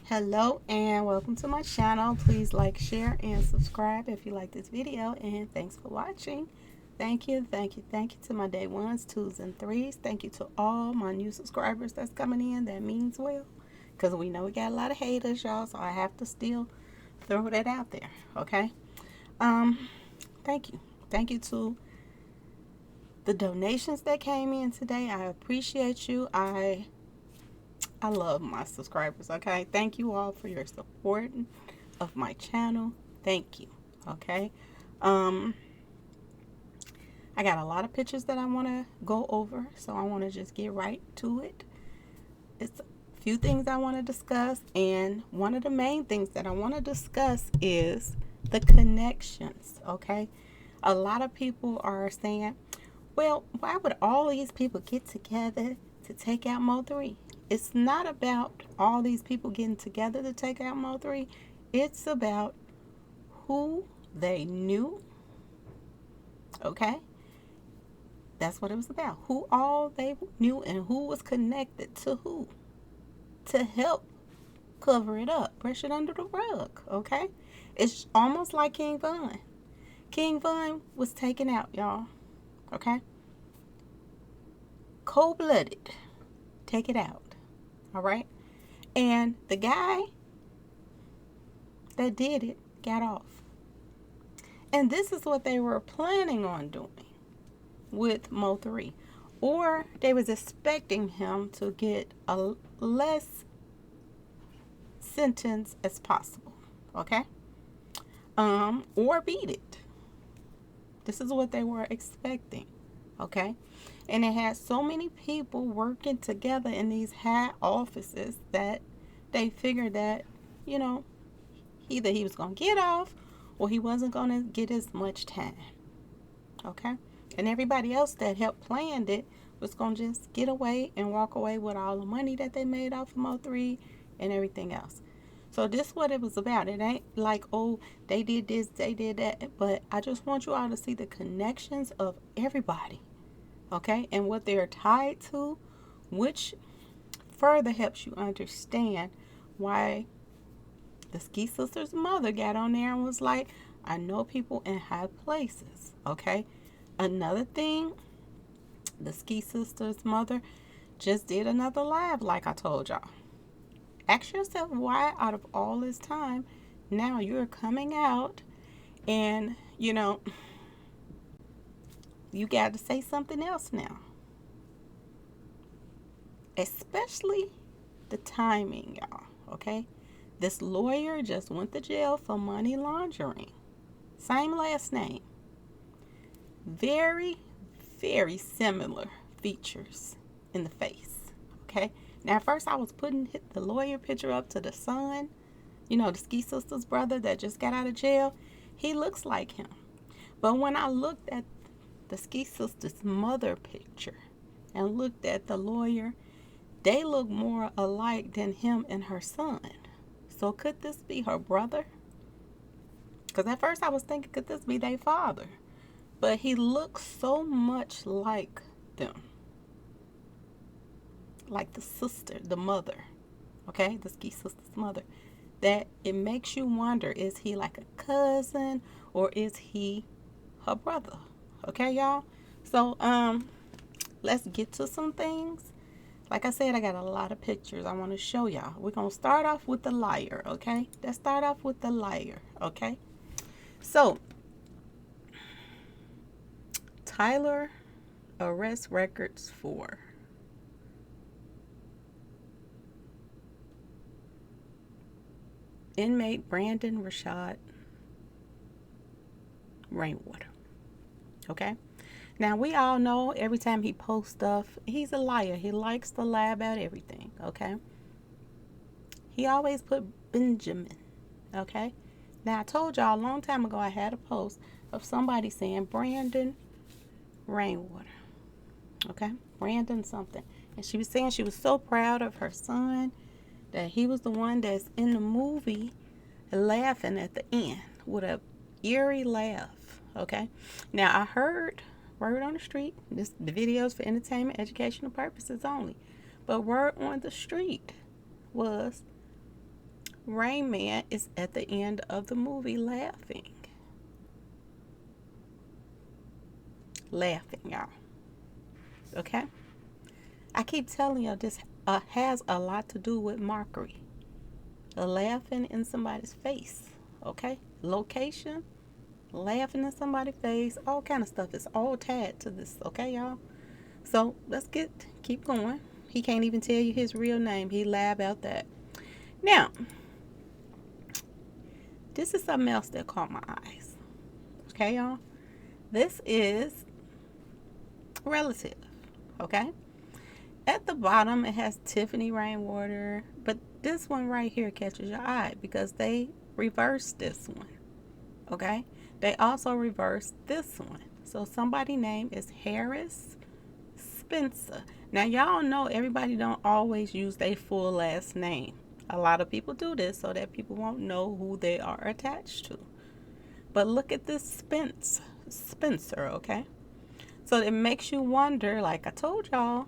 Hello and welcome to my channel. Please like, share, and subscribe if you like this video, and thanks for watching. Thank you, thank you, thank you to my day ones, twos, and threes. Thank you to all my new subscribers that's coming in. That means well, because we know we got a lot of haters, y'all, so I have to still throw that out there, okay? Um, Thank you. Thank you to the donations that came in today. I appreciate you. I love my subscribers, okay? Thank you all for your support of my channel. Thank you, okay? Um, I got a lot of pictures that I want to go over, so I want to just get right to it. It's a few things I want to discuss, and one of the main things that I want to discuss is the connections, okay? A lot of people are saying, well, why would all these people get together to take out Mo3? It's not about all these people getting together to take out Mo3. It's about who they knew, okay? That's what it was about. Who all they knew and who was connected to who to help cover it up, brush it under the rug, okay? It's almost like King Von. King Von was taken out, y'all, okay? Cold-blooded. Take it out. All right. And the guy that did it got off. And this is what they were planning on doing with Mo3. Or they was expecting him to get a less sentence as possible. Okay? Or beat it. This is what they were expecting. Okay? And it had so many people working together in these high offices that they figured that, you know, either he was going to get off or he wasn't going to get as much time. Okay? And everybody else that helped planned it was going to just get away and walk away with all the money that they made off of Mo3 and everything else. So this is what it was about. It ain't like, oh, they did this, they did that. But I just want you all to see the connections of everybody. Okay? And what they're tied to, which further helps you understand why the Ski Sister's mother got on there and was like, I know people in high places. Okay? Another thing, the Ski Sister's mother just did another live, like I told y'all. Ask yourself why, out of all this time, now you're coming out and, you got to say something else now. Especially the timing, y'all. Okay? This lawyer just went to jail for money laundering. Same last name. Very, very similar features in the face. Okay? Now, at first I was putting the lawyer picture up to the son, the Ski Sister's brother that just got out of jail. He looks like him. But when I looked at the Ski Sister's mother picture and looked at the lawyer, they look more alike than him and her son. So could this be her brother? Because at first I was thinking, could this be their father? But he looks so much like them. Like the sister, the mother. Okay? The Ski Sister's mother. That it makes you wonder, is he like a cousin or is he her brother? Okay, y'all? So, let's get to some things. Like I said, I got a lot of pictures I want to show y'all. We're going to start off with the liar, okay? Let's start off with the liar, okay? So, Tyler arrest records for inmate Brandon Rashad Rainwater, okay? Now, we all know every time he posts stuff, he's a liar. He likes to lie about everything, okay? He always put Benjamin, okay? Now, I told y'all a long time ago I had a post of somebody saying Brandon Rainwater, okay? Brandon something. And she was saying she was so proud of her son that he was the one that's in the movie laughing at the end with a eerie laugh, okay? Now, I heard word on the street, the videos for entertainment, educational purposes only. But word on the street was Rain Man is at the end of the movie laughing. Laughing, y'all. Okay? I keep telling you, this has a lot to do with mockery. Laughing in somebody's face. Okay? Location, laughing in somebody's face, all kind of stuff is all tied to this. Okay, y'all? So let's keep going. He can't even tell you his real name. He lied about that. Now, this is something else that caught my eyes. Okay, y'all? This is relative. Okay? At the bottom, it has Tiffany Rainwater, but this one right here catches your eye because they reversed this one. Okay? They also reversed this one. So somebody's name is Harris Spencer. Now, y'all know everybody don't always use their full last name. A lot of people do this so that people won't know who they are attached to. But look at this Spencer, okay? So it makes you wonder, like I told y'all,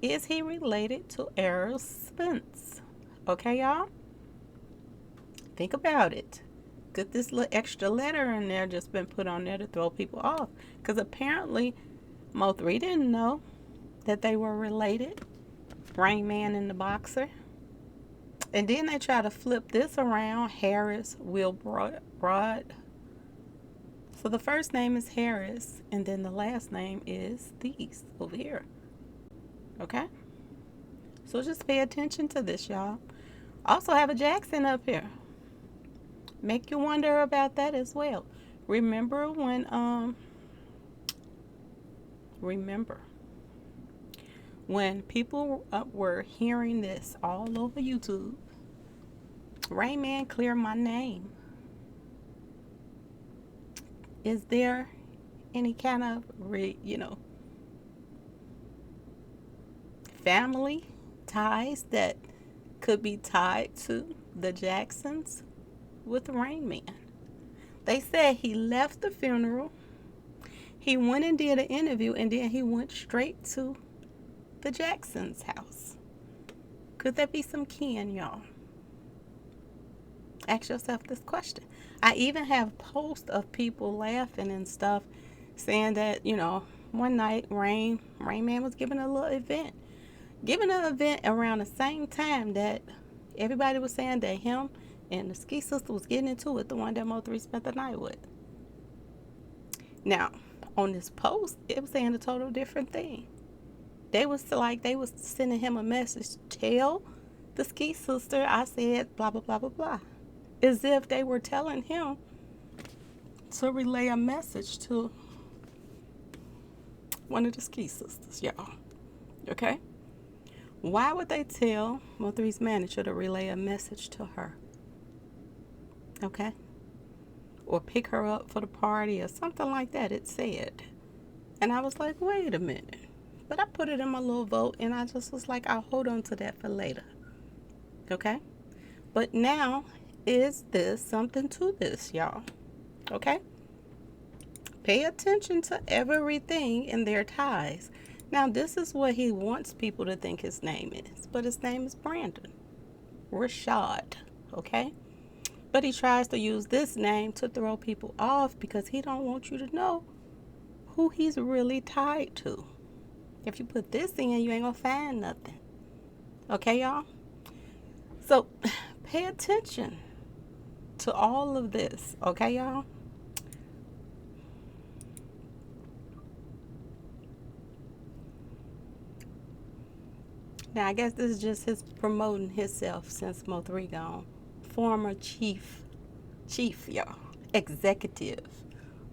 is he related to Errol Spence? Okay, y'all? Think about it. Get this little extra letter in there just been put on there to throw people off. Because apparently Mo3 didn't know that they were related. Rain Man and the boxer. And then they try to flip this around. Harris Wilbrod. So the first name is Harris, and then the last name is these over here. Okay? So just pay attention to this, y'all. Also have a Jackson up here. Make you wonder about that as well. Remember when people were hearing this all over YouTube, Rain Man, clear my name. Is there any kind of, family ties that could be tied to the Jacksons with Rain Man? They said he left the funeral, he went and did an interview, and then he went straight to the Jacksons' house. Could there be some kin, y'all? Ask yourself this question. I even have posts of people laughing and stuff, saying that, one night Rain Man was giving an event around the same time that everybody was saying that him and the Ski Sister was getting into it, the one that Mo3 spent the night with. Now, on this post, it was saying a total different thing. They was sending him a message, tell the Ski Sister I said blah, blah, blah, blah, blah. As if they were telling him to relay a message to one of the Ski Sisters, y'all. Okay? Why would they tell Mo3's manager to relay a message to her? Okay? Or pick her up for the party or something like that, it said. And I was like, wait a minute. But I put it in my little vote, and I just was like, I'll hold on to that for later. Okay? But now, is this something to this, y'all? Okay? Pay attention to everything in their ties. Now, this is what he wants people to think his name is. But his name is Brandon Rashad. Okay? But he tries to use this name to throw people off because he don't want you to know who he's really tied to. If you put this in, you ain't gonna find nothing. Okay, y'all? So, pay attention to all of this. Okay, y'all? Now, I guess this is just his promoting himself since Mo3 gone. Former chief, y'all. Executive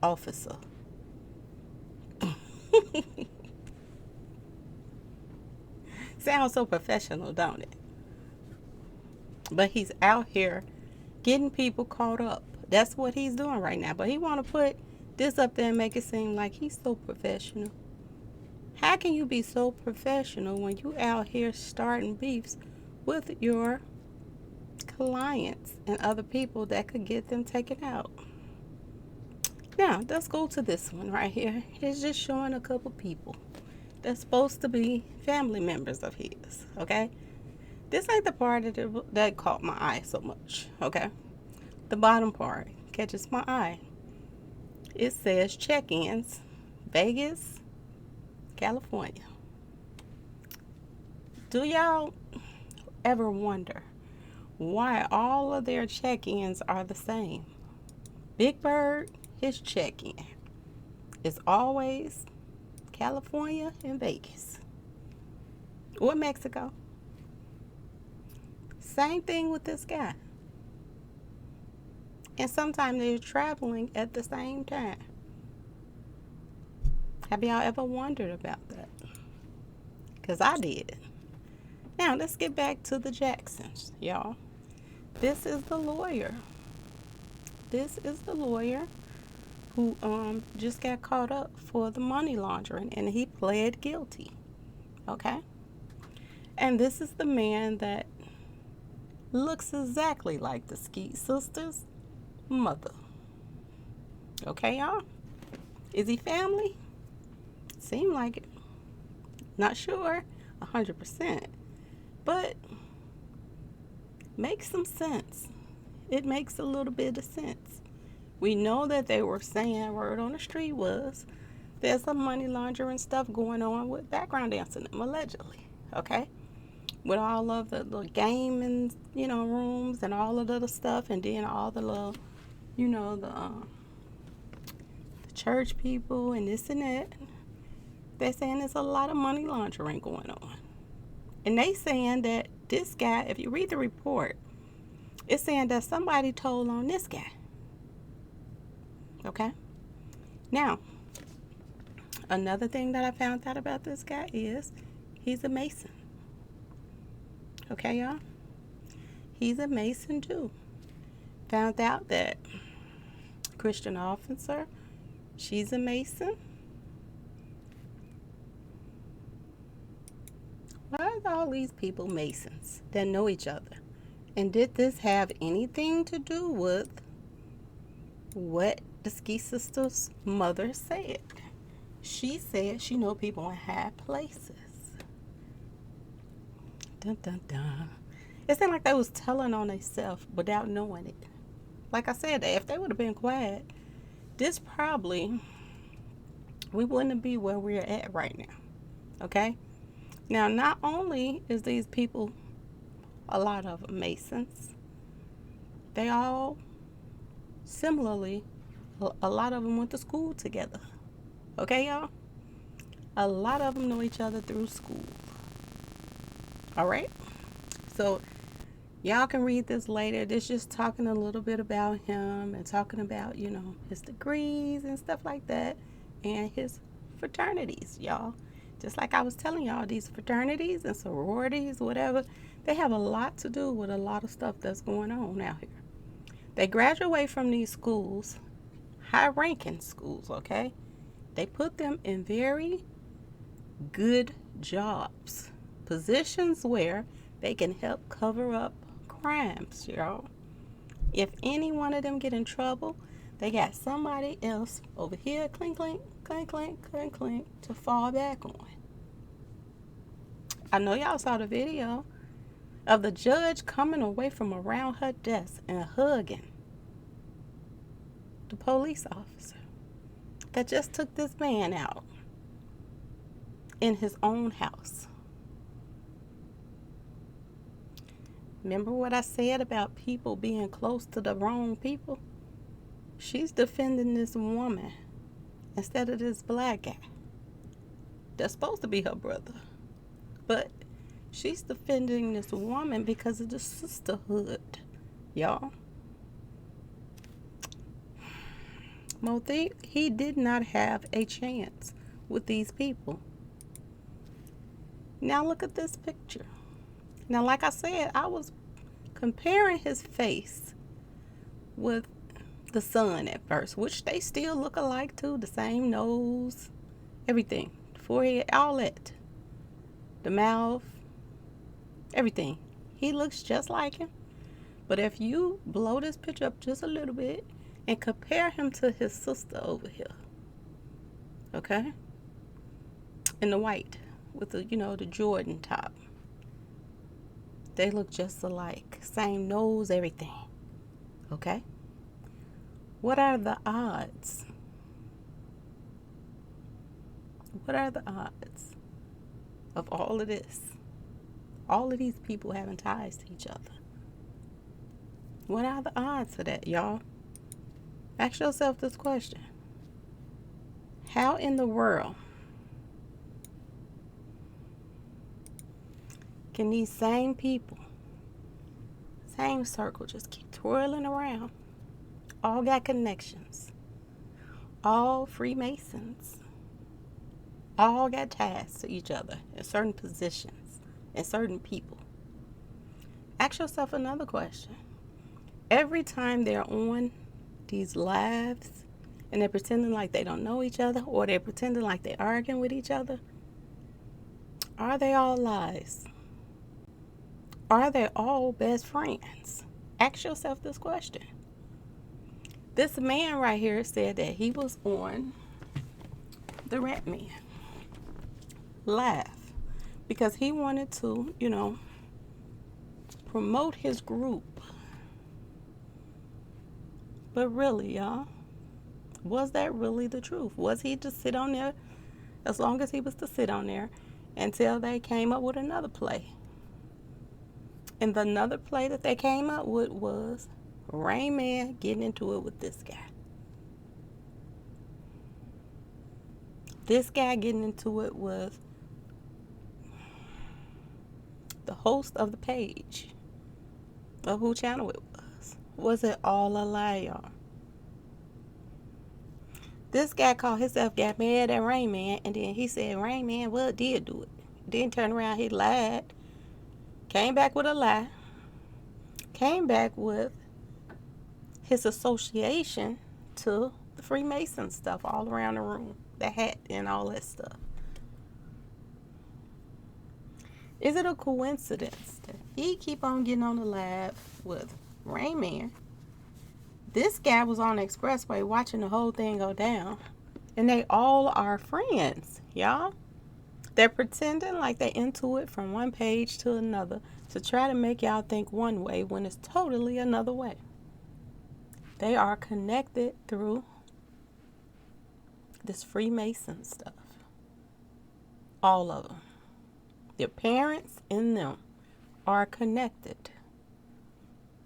officer. Sounds so professional, don't it? But he's out here getting people caught up. That's what he's doing right now. But he want to put this up there and make it seem like he's so professional. How can you be so professional when you out here starting beefs with your clients and other people that could get them taken out? Now, let's go to this one right here. It's just showing a couple people that's supposed to be family members of his, okay? This ain't the part that caught my eye so much, okay? The bottom part catches my eye. It says check-ins, Vegas, California. Do y'all ever wonder why all of their check-ins are the same? Big Bird, his check-in is always California and Vegas or Mexico. Same thing with this guy. And sometimes they're traveling at the same time. Have y'all ever wondered about that? Because I did. Now, let's get back to the Jacksons, y'all. This is the lawyer. This is the lawyer who just got caught up for the money laundering, and he pled guilty. Okay? And this is the man that looks exactly like the Skeet sisters' mother. Okay, y'all? Is he family? Seem like it. Not sure 100%. But makes some sense. It makes a little bit of sense. We know that they were saying, word on the street was, there's some money laundering stuff going on with background dancing, allegedly. Okay? With all of the little gaming, rooms and all of the other stuff, and then all the little, the church people and this and that. They're saying there's a lot of money laundering going on. And they saying that this guy, if you read the report, it's saying that somebody told on this guy. Okay? Now, another thing that I found out about this guy is he's a Mason. Okay, y'all? He's a Mason too. Found out that Christian officer, she's a Mason. Why are all these people Masons that know each other? And did this have anything to do with what the Skeet sisters' mother said? She said she know people in high places. Dun, dun, dun. It seemed like they was telling on themselves without knowing it. Like I said, if they would have been quiet, this probably, we wouldn't be where we're at right now. Okay? Now, not only is these people, a lot of them Masons, they all, similarly, a lot of them went to school together. Okay, y'all? A lot of them know each other through school. All right? So, y'all can read this later. This just talking a little bit about him and talking about, his degrees and stuff like that and his fraternities, y'all. Just like I was telling y'all, these fraternities and sororities, whatever, they have a lot to do with a lot of stuff that's going on out here. They graduate from these schools, high-ranking schools, okay? They put them in very good jobs, positions where they can help cover up crimes, y'all. If any one of them get in trouble, they got somebody else over here, clink, clink, clink, clink, clink, clink, to fall back on. I know y'all saw the video of the judge coming away from around her desk and hugging the police officer that just took this man out in his own house. Remember what I said about people being close to the wrong people? She's defending this woman instead of this black guy. That's supposed to be her brother. But she's defending this woman because of the sisterhood, y'all. Mo3, he did not have a chance with these people. Now look at this picture. Now, like I said, I was comparing his face with the son at first, which they still look alike too. The same nose, everything, forehead, all that. The mouth, everything. He looks just like him. But if you blow this picture up just a little bit and compare him to his sister over here, okay? In the white with the, the Jordan top. They look just alike. Same nose, everything. Okay? What are the odds? What are the odds of all of this? All of these people having ties to each other. What are the odds of that, y'all? Ask yourself this question. How in the world can these same people, same circle, just keep twirling around? All got connections. All Freemasons. All got ties to each other in certain positions and certain people. Ask yourself another question. Every time they're on these lives and they're pretending like they don't know each other, or they're pretending like they're arguing with each other, are they all lies? Are they all best friends? Ask yourself this question. This man right here said that he was on the Rat Man live because he wanted to, promote his group. But really, y'all, was that really the truth? Was he to sit on there as long as he was to sit on there until they came up with another play? And the another play that they came up with was Rain Man getting into it with this guy. This guy getting into it with the host of the page of who channel it was. Was it all a lie, y'all? This guy called himself, got mad at Rain Man, and then he said Rain Man, well, did do it. Then turned around, he lied. Came back with a lie. Came back with his association to the Freemason stuff all around the room. The hat and all that stuff. Is it a coincidence that he keep on getting on the live with Rain Man? This guy was on the expressway watching the whole thing go down. And they all are friends, y'all. They're pretending like they're into it from one page to another to try to make y'all think one way when it's totally another way. They are connected through this Freemason stuff. All of them. Their parents and them are connected.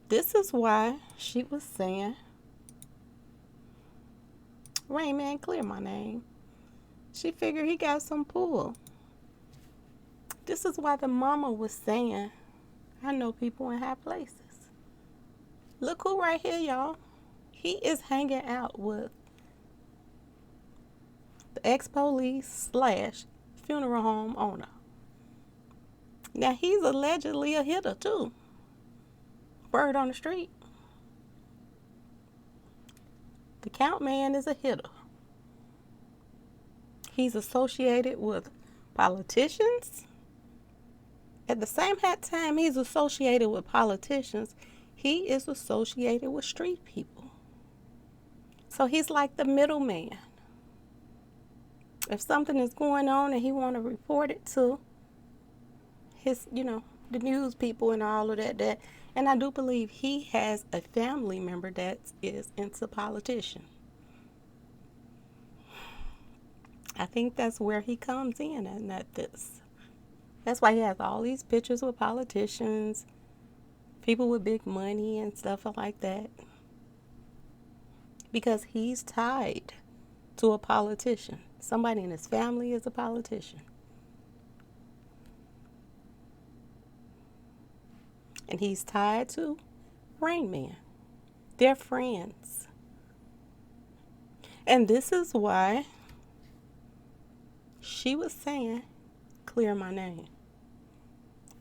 This is why she was saying, Rain Man, clear my name. She figured he got some pull. This is why the mama was saying, I know people in high places. Look who right here, y'all. He is hanging out with the ex-police / funeral home owner. Now, he's allegedly a hitter, too. Word on the street. The count man is a hitter. He's associated with politicians. At the same time he's associated with politicians, he is associated with street people. So he's like the middleman. If something is going on and he want to report it to his, the news people and all of that, and I do believe he has a family member that is into politician. I think that's where he comes in, and that's why he has all these pictures with politicians, people with big money and stuff like that. Because he's tied to a politician. Somebody in his family is a politician. And he's tied to Rain Man. They're friends. And this is why she was saying, clear my name.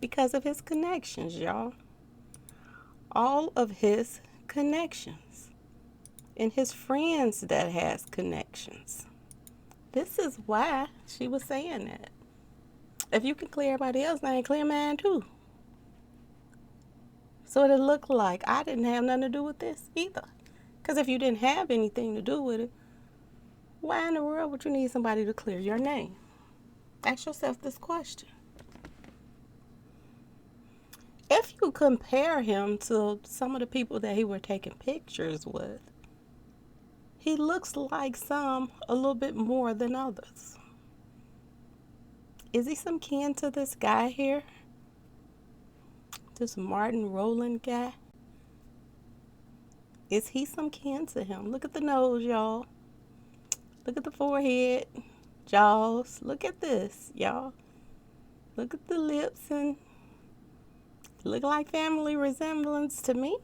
Because of his connections, y'all. All of his connections. And his friends that has connections. This is why she was saying that. If you can clear everybody else's name, clear mine too. So it'll look like I didn't have nothing to do with this either. Because if you didn't have anything to do with it, why in the world would you need somebody to clear your name? Ask yourself this question. If compare him to some of the people that he were taking pictures with, he looks like some a little bit more than others. Is he some kin to this guy here? This Martin Rowland guy? Is he some kin to him? Look at the nose, y'all. Look at the forehead, jaws. Look at this, y'all. Look at the lips and look like family resemblance to me.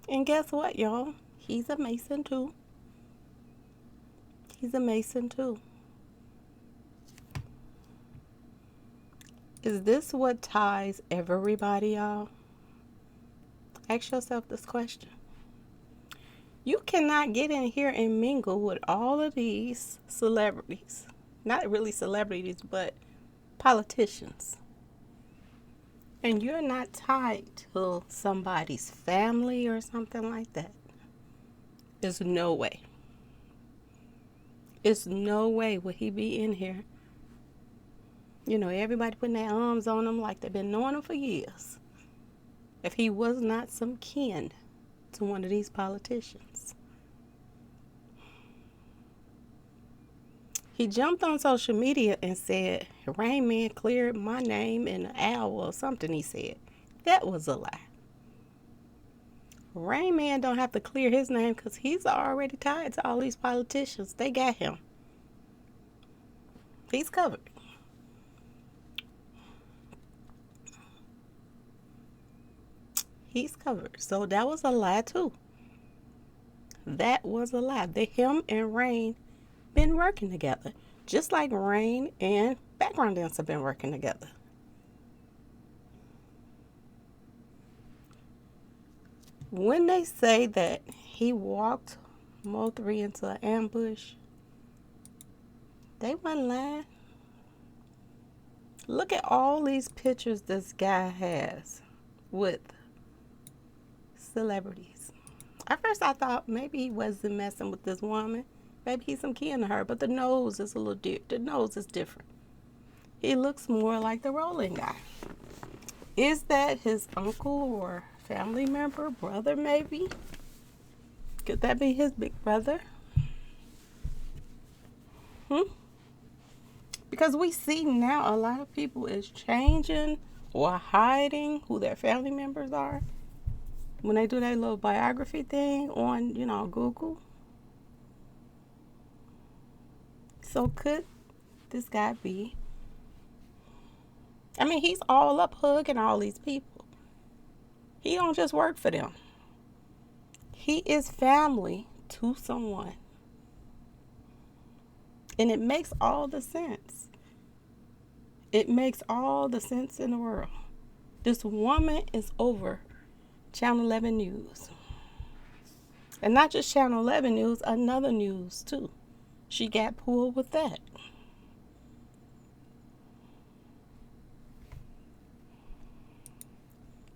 And guess what, y'all? He's a Mason too. He's a Mason too. Is this what ties everybody, y'all? Ask yourself this question. You cannot get in here and mingle with all of these celebrities. Not really celebrities, but politicians. And you're not tied to somebody's family or something like that. There's no way. There's no way would he be in here. You know, everybody putting their arms on him like they've been knowing him for years. If he was not some kin to one of these politicians. He jumped on social media and said, Rain Man cleared my name in an hour or something, he said. That was a lie. Rain Man don't have to clear his name because he's already tied to all these politicians. They got him. He's covered. He's covered. So that was a lie too. That was a lie. Him and Rain been working together. Just like Rain and Background Dancer been working together. When they say that he walked Mo3 into an ambush, they wasn't lying. Look at all these pictures this guy has with celebrities. At first I thought maybe he wasn't messing with this woman. Maybe he's some kin to her, but the nose is a little different. The nose is different. He looks more like the Rolling guy. Is that his uncle or family member, brother maybe? Could that be his big brother? Because we see now a lot of people is changing or hiding who their family members are when they do that little biography thing on, Google. So could this guy be? I mean, he's all up hugging all these people. He don't just work for them. He is family to someone. And it makes all the sense. It makes all the sense in the world. This woman is over Channel 11 News. And not just Channel 11 News, another news too. She got pulled with that.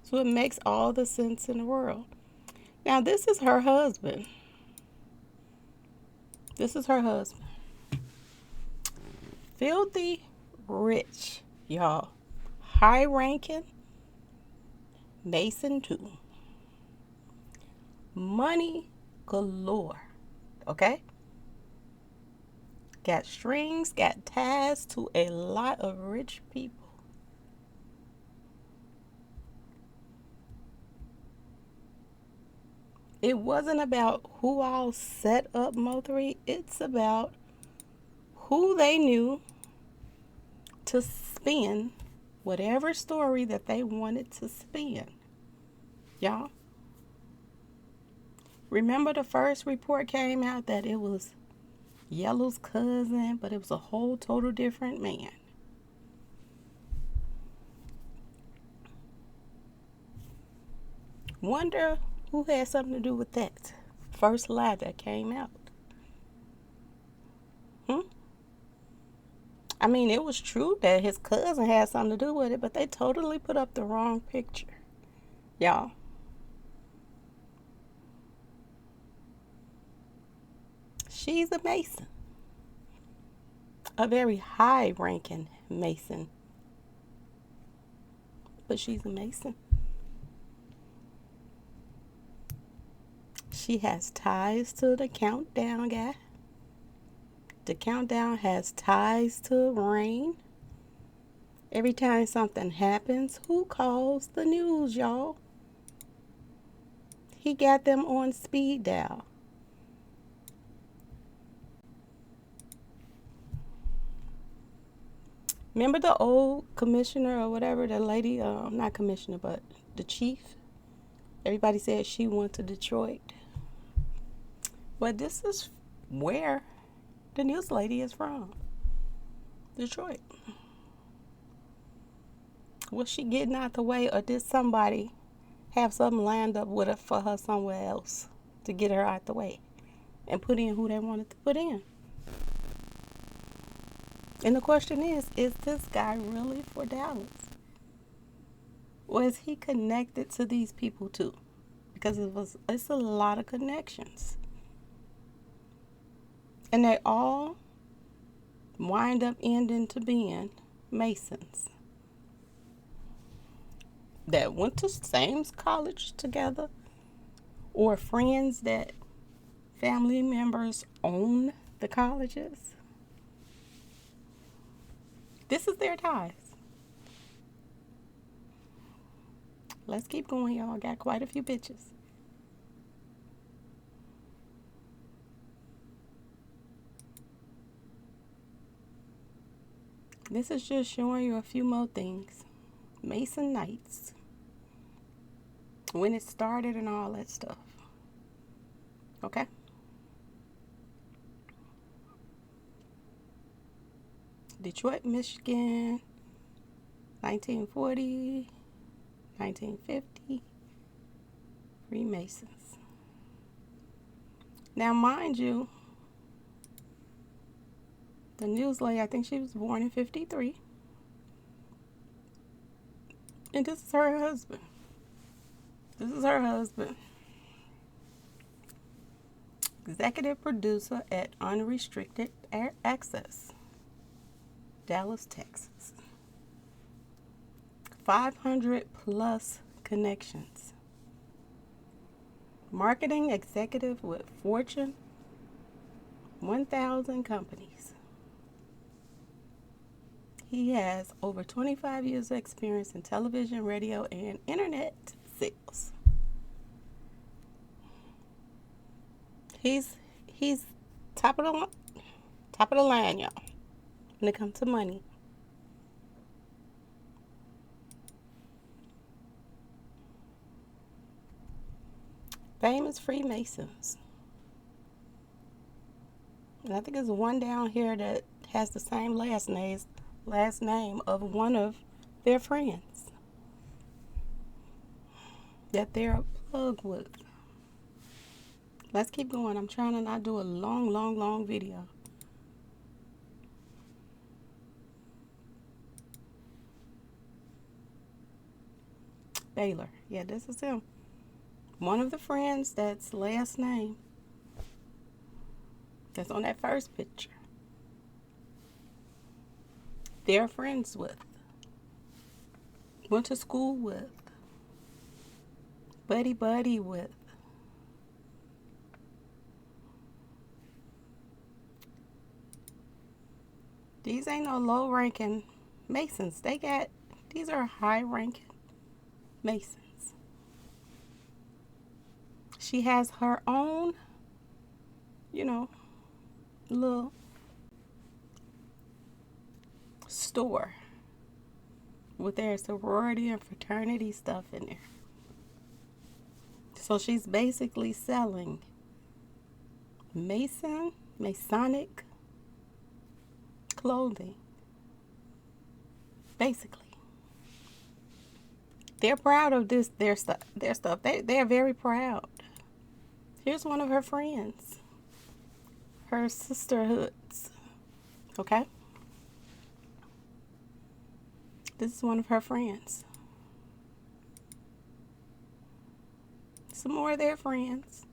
So it makes all the sense in the world. Now, this is her husband. This is her husband. Filthy rich, y'all. High ranking. Mason too. Money galore. Okay? Got strings, got ties to a lot of rich people. It wasn't about who all set up Mo3. It's about who they knew to spin whatever story that they wanted to spin. Y'all, remember the first report came out that it was Yellow's cousin, but it was a whole total different man. Wonder who had something to do with that first lie that came out. I mean, it was true that his cousin had something to do with it, but they totally put up the wrong picture. Y'all. She's a Mason. A very high-ranking Mason. but she's a Mason. She has ties to the countdown guy. The countdown has ties to rain. Every time something happens, who calls the news, y'all? He got them on speed dial. Remember the old commissioner or whatever, the lady, not commissioner, but the chief? Everybody said she went to Detroit. But this is where the news lady is from. Detroit. Was she getting out the way, or did somebody have something lined up with her for her somewhere else to get her out the way and put in who they wanted to put in? And the question is this guy really for Dallas? Or is he connected to these people too? Because it's a lot of connections. And they all wind up ending to being Masons that went to same college together, or friends that family members own the colleges. This is their ties. Let's keep going, y'all. Got quite a few pictures. This is just showing you a few more things. Mason Knights. When it started and all that stuff. Okay? Detroit, Michigan, 1940, 1950, Freemasons. Now, mind you, the news lady, I think she was born in 53. And this is her husband. This is her husband. Executive producer at Unrestricted Access, Dallas, Texas. 500 plus connections. Marketing executive with Fortune 1000 companies. He has over 25 years of experience in television, radio, and internet sales. He's top of the line, y'all, when it comes to money. Famous Freemasons. And I think there's one down here that has the same last name of one of their friends that they're a plug with. Let's keep going. I'm trying to not do a long video. Baylor. Yeah, this is him. One of the friends that's last name that's on that first picture. They're friends with. Went to school with. Buddy with. These ain't no low-ranking Masons. These are high-ranking Masons. She has her own, little store with their sorority and fraternity stuff in there. So she's basically selling Masonic clothing. Basically. They're proud of their stuff. They're very proud. Here's one of her friends. Her sisterhoods. Okay? This is one of her friends. Some more of their friends.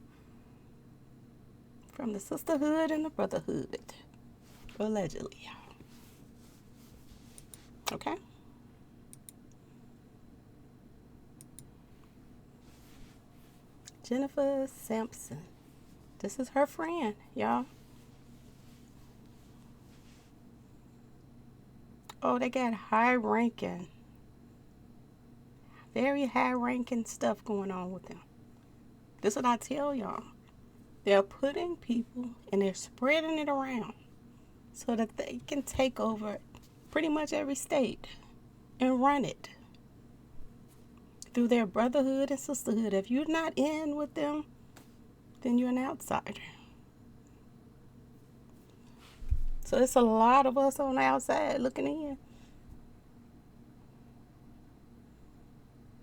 From the sisterhood and the brotherhood. Allegedly. Okay? Jennifer Sampson. This is her friend, y'all. Oh, they got very high-ranking stuff going on with them. This is what I tell y'all. They're putting people and they're spreading it around so that they can take over pretty much every state and run it through their brotherhood and sisterhood. If you're not in with them, then you're an outsider. So it's a lot of us on the outside looking in.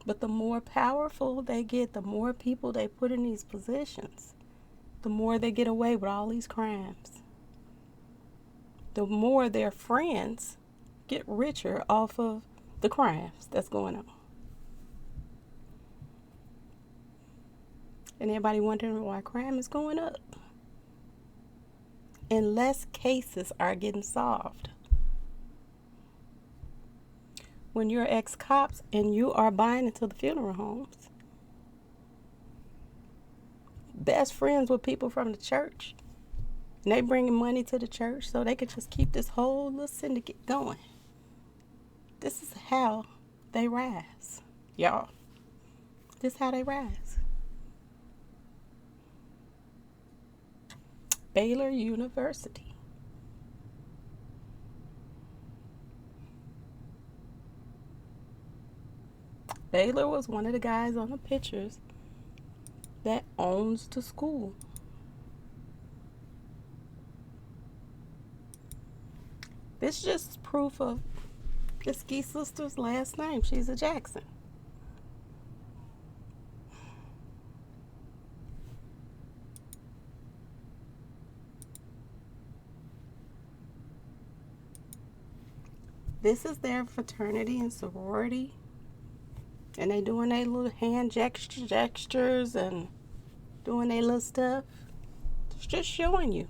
But the more powerful they get, the more people they put in these positions, the more they get away with all these crimes. The more their friends get richer off of the crimes that's going on. And everybody wondering why crime is going up. And less cases are getting solved. When you're ex-cops and you are buying into the funeral homes, best friends with people from the church, and they bringing money to the church so they could just keep this whole little syndicate going. This is how they rise, y'all. This is how they rise. Baylor University. Baylor was one of the guys on the pictures that owns the school. This is just proof of the Ski sister's last name. She's a Jackson. This is their fraternity and sorority. And they doing their little hand gestures and doing their little stuff. It's just showing you.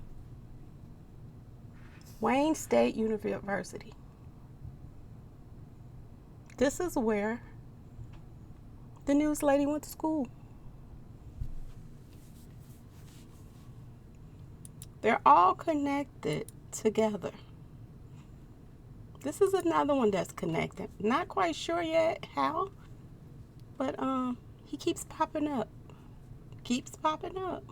Wayne State University. This is where the news lady went to school. They're all connected together. This is another one that's connected. Not quite sure yet how. But he keeps popping up. Keeps popping up.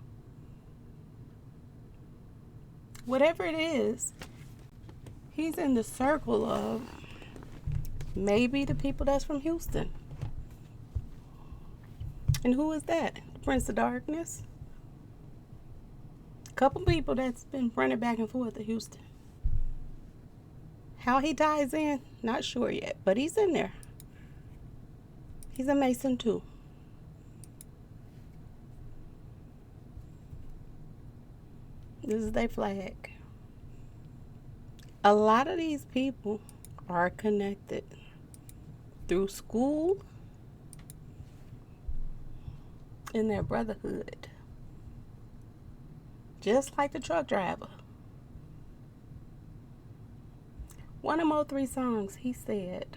Whatever it is, he's in the circle of maybe the people that's from Houston. And who is that? The Prince of Darkness? A couple people that's been running back and forth to Houston. How he ties in, not sure yet, but he's in there. He's a Mason too. This is their flag. A lot of these people are connected through school in their brotherhood. Just like the truck driver. One of Mo3 songs, he said,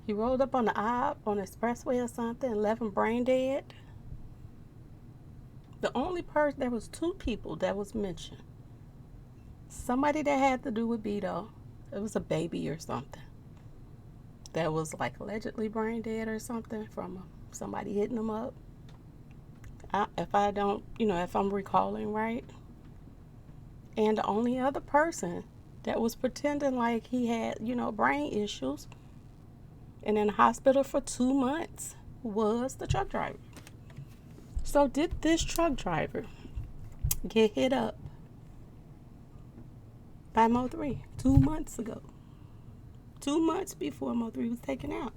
he rolled up on the on the expressway or something and left him brain dead. The only person, there was 2 people that was mentioned. Somebody that had to do with Beto. It was a baby or something. That was like allegedly brain dead or something from somebody hitting him up. If I'm recalling right. And the only other person that was pretending like he had, brain issues and in the hospital for 2 months was the truck driver. So did this truck driver get hit up by Mo3 2 months ago? 2 months before Mo3 was taken out.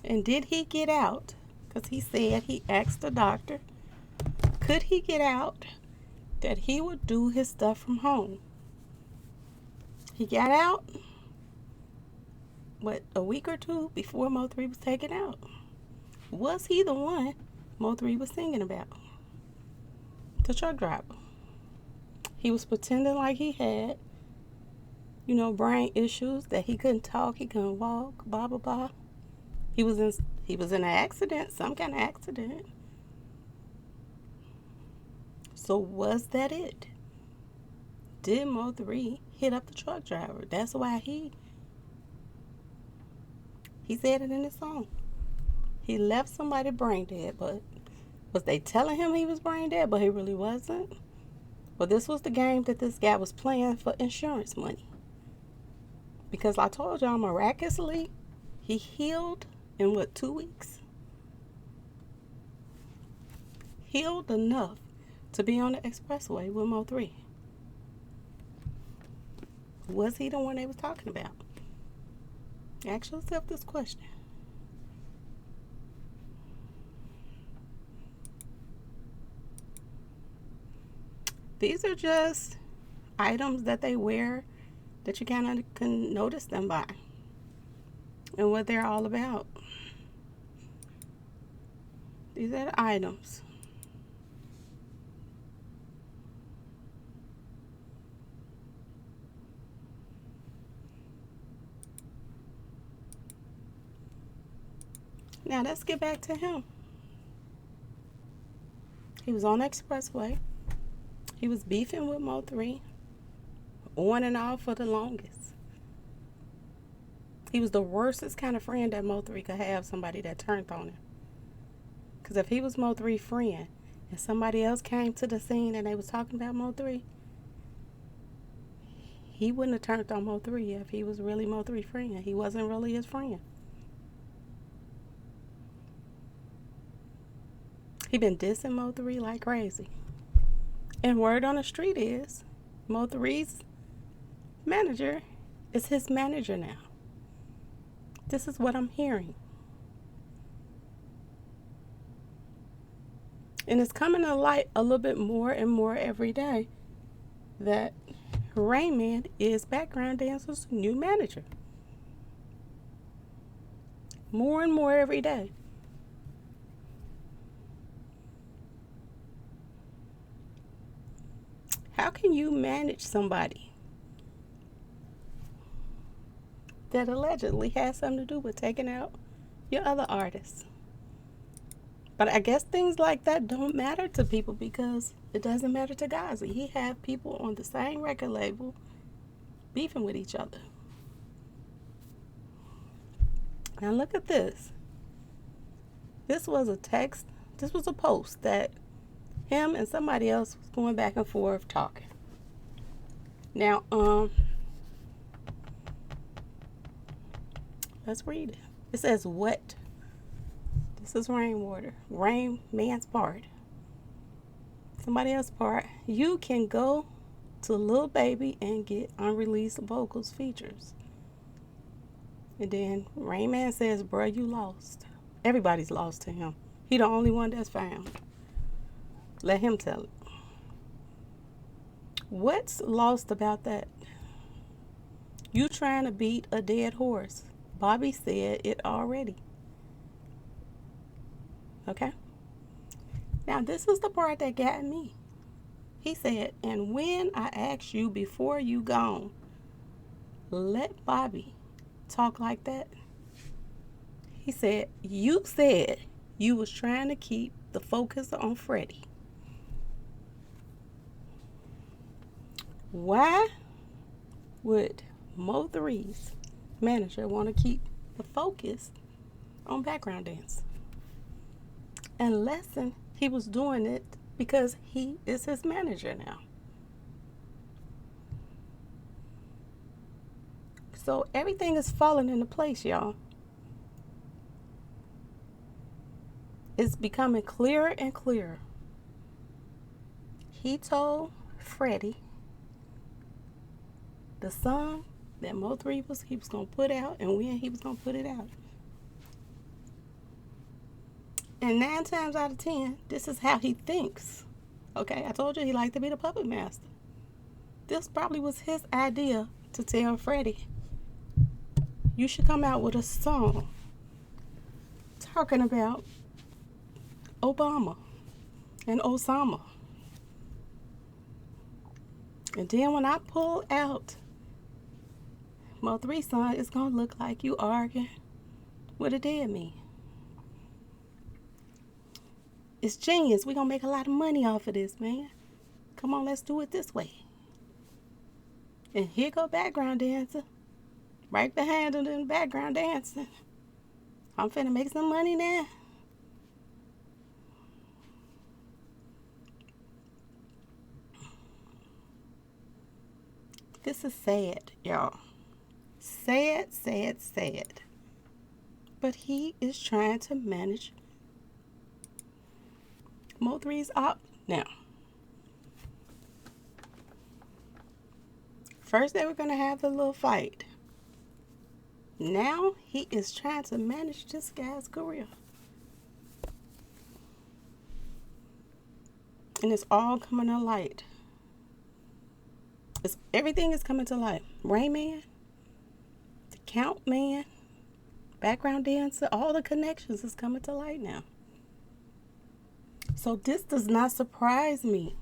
And did he get out? Because he said he asked the doctor, could he get out that he would do his stuff from home? He got out, a week or 2 before Mo3 was taken out. Was he the one Mo3 was singing about? The truck driver. He was pretending like he had brain issues, that he couldn't talk, he couldn't walk, blah blah blah. He was in an accident, some kind of accident. So was that it? Did Mo3 hit up the truck driver? That's why he said it in his song. He left somebody brain dead, but was they telling him he was brain dead, but he really wasn't? Well, this was the game that this guy was playing for insurance money. Because I told y'all, miraculously, he healed in 2 weeks? Healed enough to be on the expressway with Mo3. Was he the one they was talking about? Ask yourself this question. These are just items that they wear that you kind of can notice them by and what they're all about. These are the items. Now let's get back to him. He was on the expressway. He was beefing with Mo3 on and off for the longest. He was the worstest kind of friend that Mo3 could have, somebody that turned on him. Because if he was Mo3's friend and somebody else came to the scene and they was talking about Mo3, he wouldn't have turned on Mo3 if he was really Mo3's friend. He wasn't really his friend. He been dissing Mo3 like crazy. And word on the street is Mo3's manager is his manager now. This is what I'm hearing. And it's coming to light a little bit more and more every day that Rain Man is Background Dancer's new manager. More and more every day. How can you manage somebody that allegedly has something to do with taking out your other artists? But I guess things like that don't matter to people because it doesn't matter to Gazi. He have people on the same record label beefing with each other. Now look at this. This was a text. This was a post that him and somebody else was going back and forth talking. Now, let's read it. It says wet. This is rainwater. Rain Man's part. Somebody else's part. You can go to Lil Baby and get unreleased vocals features. And then Rain Man says, bruh, you lost. Everybody's lost to him. He the only one that's found. Let him tell it. What's lost about that? You trying to beat a dead horse. Bobby said it already. Okay? Now, this is the part that got me. He said, and when I asked you before you gone, let Bobby talk like that. He said you was trying to keep the focus on Freddie. Why would Mo3's manager want to keep the focus on Background Dance? Unless he was doing it because he is his manager now. So everything is falling into place, y'all. It's becoming clearer and clearer. He told Freddie the song that Mo3 was going to put out and when he was going to put it out. And 9 times out of 10, this is how he thinks. Okay, I told you he liked to be the puppet master. This probably was his idea to tell Freddie, you should come out with a song talking about Obama and Osama. And then when I pull out Mo3 son, it's gonna look like you arguing with a dead man. It's genius. We're gonna make a lot of money off of this, man. Come on, let's do it this way. And here go background dancer. Right behind him in the background dancing. I'm finna make some money now. This is sad, y'all. Sad, sad, sad. But he is trying to manage. Mo3's up now. First they were going to have the little fight. Now he is trying to manage this guy's career. And it's all coming to light. Everything is coming to light. Rain Man, the Count Man, background dancer, all the connections is coming to light now. So this does not surprise me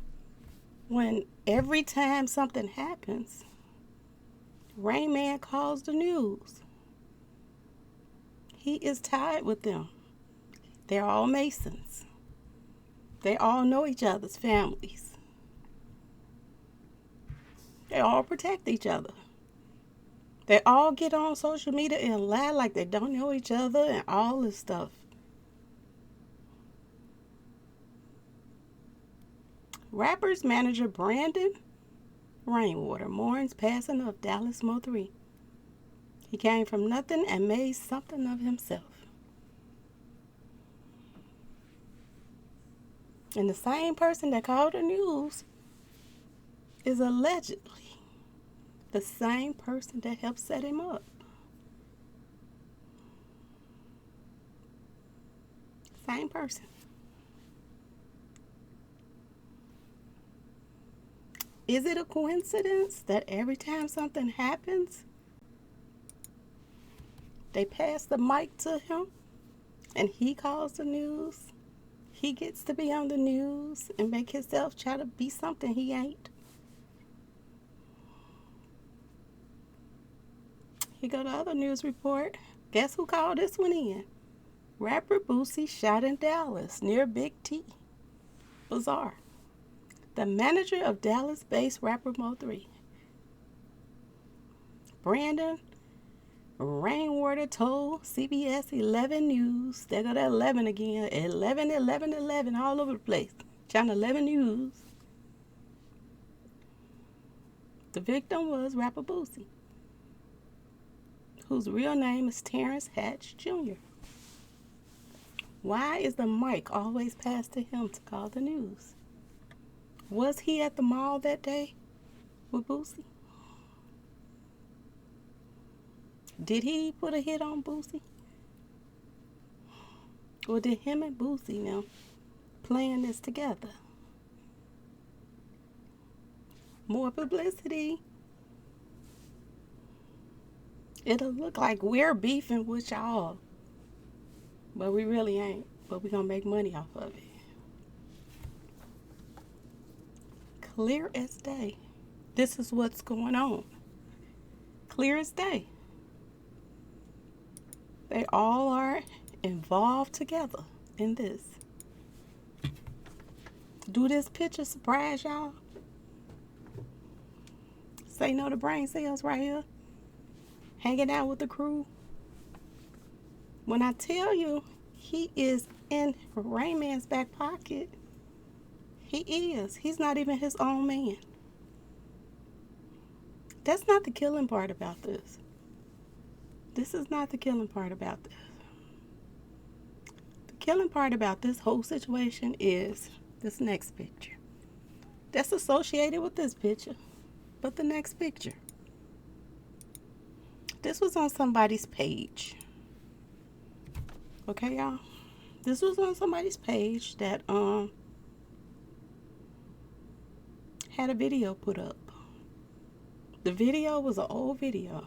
when every time something happens, Rain Man calls the news. He is tied with them. They're all Masons. They all know each other's families. They all protect each other. They all get on social media and lie like they don't know each other and all this stuff. Rappers manager Brandon Rainwater mourns passing of Dallas Mo3. He came from nothing and made something of himself. And the same person that called the news is allegedly the same person that helped set him up. Same person. Is it a coincidence that every time something happens, they pass the mic to him and he calls the news? He gets to be on the news and make himself try to be something he ain't. Here go the other news report. Guess who called this one in? Rapper Boosie shot in Dallas near Big T. Bizarre. The manager of Dallas-based rapper Mo3, Brandon Rainwater, told CBS 11 News, there go that 11 again, 11, 11, 11, all over the place, Channel 11 News. The victim was rapper Boosie, whose real name is Terrence Hatch Jr. Why is the mic always passed to him to call the news? Was he at the mall that day with Boosie? Did he put a hit on Boosie? Or did him and Boosie now plan this together? More publicity. It'll look like we're beefing with y'all. But we really ain't. But we're going to make money off of it. Clear as day. This is what's going on. Clear as day. They all are involved together in this. Do this picture surprise y'all? Say no to brain cells right here. Hanging out with the crew. When I tell you he is in Rain Man's back pocket, he is. He's not even his own man. That's not the killing part about this. This is not the killing part about this. The killing part about this whole situation is this next picture. That's associated with this picture. But the next picture. This was on somebody's page. Okay, y'all? This was on somebody's page that had a video put up. The video was an old video.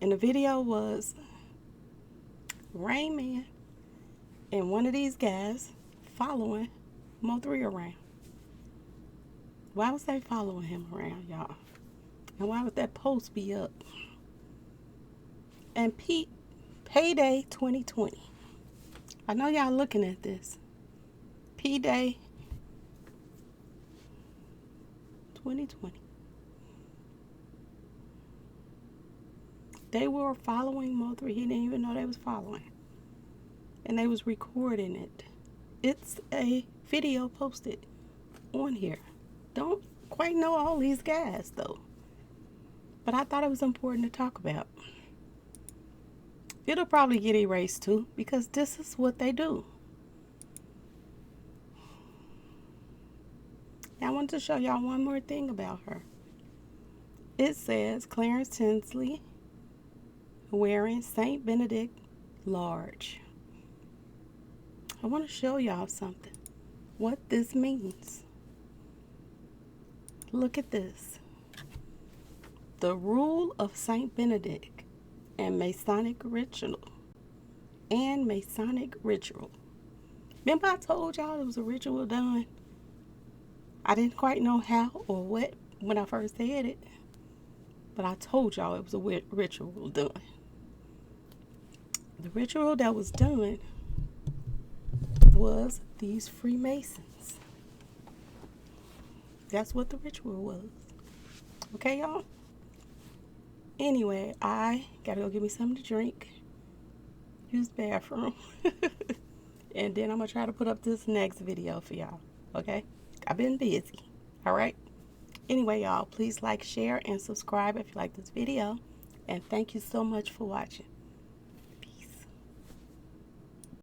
And the video was Rain Man and one of these guys following Mo3 around. Why was they following him around, y'all? And why would that post be up? And Payday 2020. I know y'all looking at this. Payday 2020. They were following Mo3. He didn't even know they was following. And they was recording it. It's a video posted on here. Don't quite know all these guys though. But I thought it was important to talk about. It'll probably get erased too, because this is what they do. Now I want to show y'all one more thing about her. It says Clarence Tinsley wearing St. Benedict large. I want to show y'all something. What this means. Look at this. The rule of St. Benedict and Masonic ritual. Remember I told y'all it was a ritual done? I didn't quite know how or what when I first said it. But I told y'all it was a ritual done. The ritual that was done was these Freemasons. That's what the ritual was. Okay, y'all? Anyway, I gotta go get me something to drink. Use the bathroom. And then I'm gonna try to put up this next video for y'all. Okay? I've been busy. Alright? Anyway, y'all, please like, share, and subscribe if you like this video. And thank you so much for watching.